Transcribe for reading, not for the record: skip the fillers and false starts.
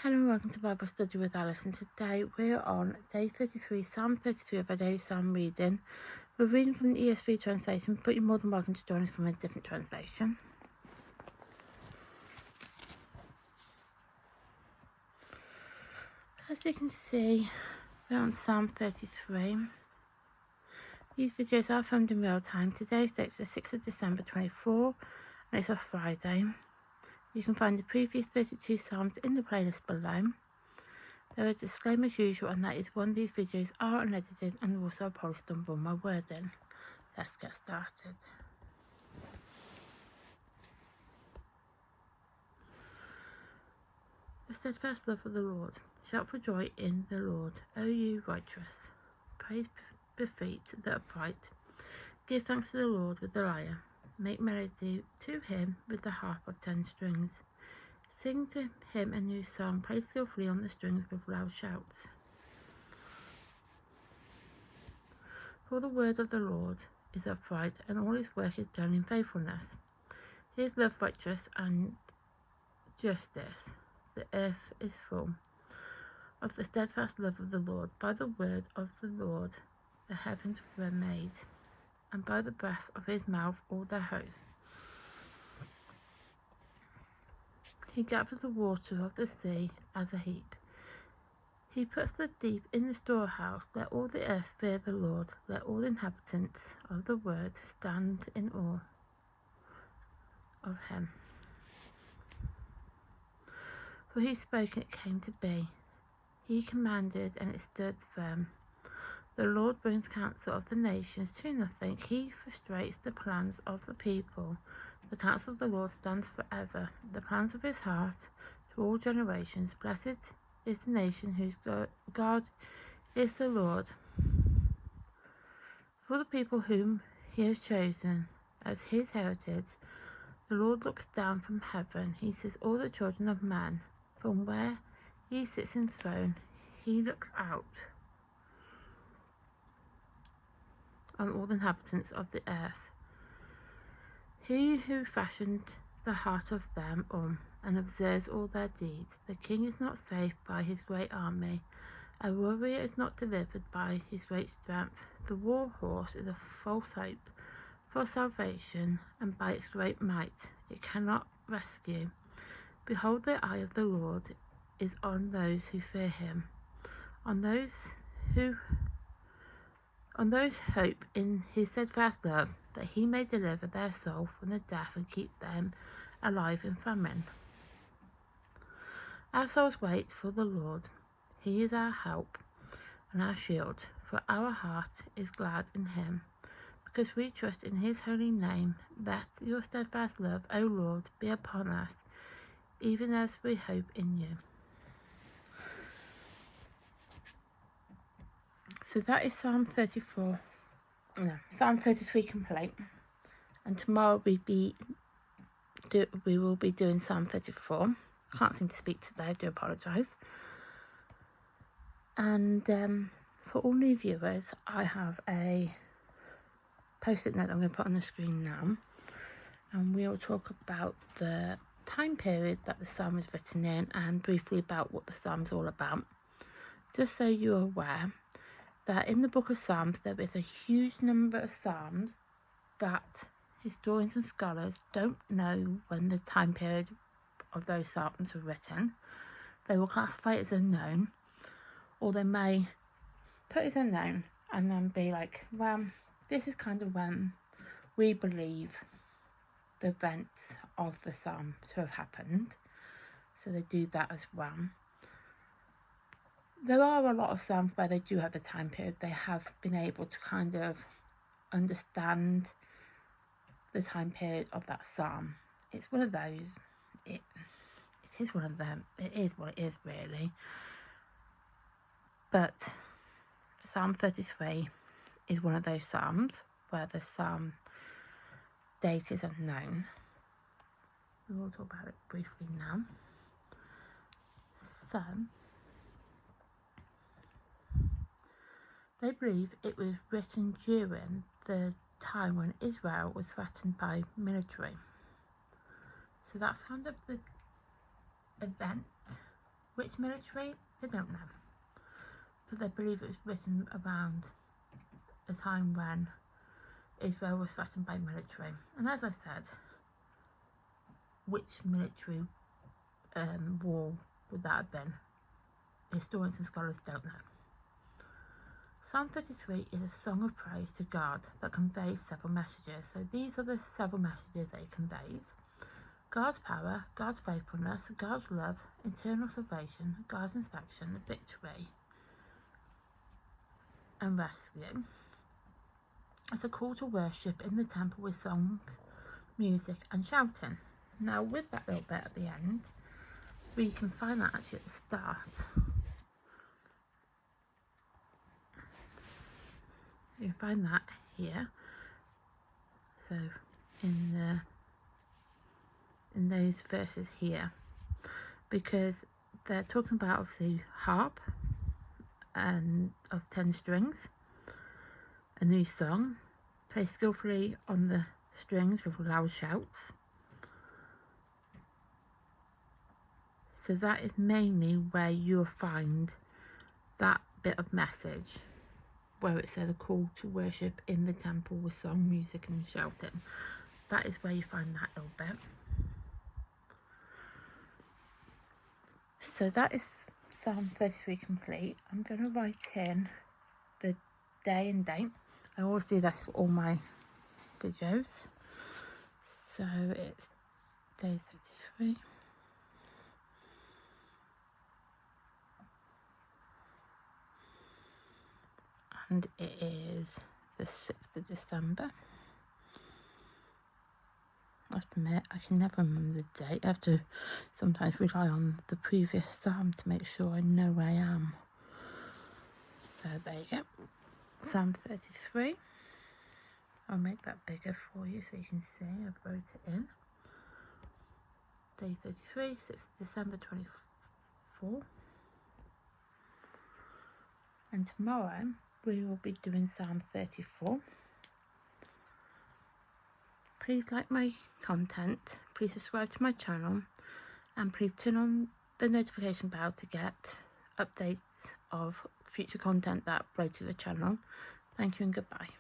Hello and welcome to Bible Study with Alice, and today we're on day 33, Psalm 33 of our daily Psalm reading. We're reading from the ESV translation, but you're more than welcome to join us from a different translation. As you can see, we're on Psalm 33. These videos are filmed in real time. Today's date is the 6th of December 24, and it's a Friday. You can find the previous 32 Psalms in the playlist below. There is a disclaimer as usual, and that is one, these videos are unedited and also polished on my wording. Let's get started. The steadfast love of the Lord. Shout for joy in the Lord, O you righteous. Praise befit the upright. Give thanks to the Lord with the lyre. Make melody to him with the harp of 10 strings. Sing to him a new song. Play skillfully on the strings with loud shouts. For the word of the Lord is upright, and all his work is done in faithfulness. His love righteous and justice. The earth is full of the steadfast love of the Lord. By the word of the Lord the heavens were made, and by the breath of his mouth all their hosts. He gathers the water of the sea as a heap. He puts the deep in the storehouse. Let all the earth fear the Lord. Let all the inhabitants of the world stand in awe of him. For he spoke and it came to be. He commanded and it stood firm. The Lord brings counsel of the nations to nothing. He frustrates the plans of the people. The counsel of the Lord stands forever, the plans of his heart to all generations. Blessed is the nation whose God is the Lord. For the people whom he has chosen as his heritage, the Lord looks down from heaven. He sees all the children of man. From where he sits enthroned, he looks out on all the inhabitants of the earth. He who fashioned the heart of them and observes all their deeds. The king is not safe by his great army. A warrior is not delivered by his great strength. The war horse is a false hope for salvation, and by its great might it cannot rescue. Behold, the eye of the Lord is on those who fear him, on those hope in his steadfast love, that he may deliver their soul from the death and keep them alive in famine. Our souls wait for the Lord. He is our help and our shield, for our heart is glad in him, because we trust in his holy name. Let your steadfast love, O Lord, be upon us, even as we hope in you. So that is Psalm 33 complete, and tomorrow we will be doing Psalm 34. Can't seem to speak today, I do apologise. And for all new viewers, I have a post-it note I'm going to put on the screen now, and we'll talk about the time period that the psalm was written in and briefly about what the psalm is all about. Just so you're aware that in the book of Psalms there is a huge number of psalms that historians and scholars don't know when the time period of those psalms were written. They will classify it as unknown, or they may put it as unknown and then be like, well, this is kind of when we believe the events of the psalm to have happened. So they do that as well. There are a lot of psalms where they do have the time period. They have been able to kind of understand the time period of that psalm. It's one of those. It is one of them. It is what it is, really. But Psalm 33 is one of those psalms where the psalm date is unknown. We will talk about it briefly now. So they believe it was written during the time when Israel was threatened by military. So that's kind of the event Which military? They don't know. But they believe it was written around a time when Israel was threatened by military. And as I said, which military war would that have been? Historians and scholars don't know. Psalm 33 is a song of praise to God that conveys several messages. So these are the several messages that it conveys. God's power, God's faithfulness, God's love, eternal salvation, God's inspection, victory and rescue. It's a call to worship in the temple with songs, music and shouting. Now with that little bit at the end, we can find that actually at the start. You find that here. So in those verses here, because they're talking about obviously harp and of 10 strings, a new song, play skillfully on the strings with loud shouts. So that is mainly where you'll find that bit of message, where it says a call to worship in the temple with song, music and shouting. That is where you find that little bit. So that is Psalm 33 complete. I'm going to write in the day and date. I always do this for all my videos. So it's day 33. And it is the 6th of December. I have to admit, I can never remember the date. I have to sometimes rely on the previous psalm to make sure I know where I am. So there you go. Psalm 33. I'll make that bigger for you so you can see. I've wrote it in. Day 33, 6th of December 24. And tomorrow we will be doing Psalm 34. Please like my content, please subscribe to my channel, and please turn on the notification bell to get updates of future content that I upload to the channel. Thank you and goodbye.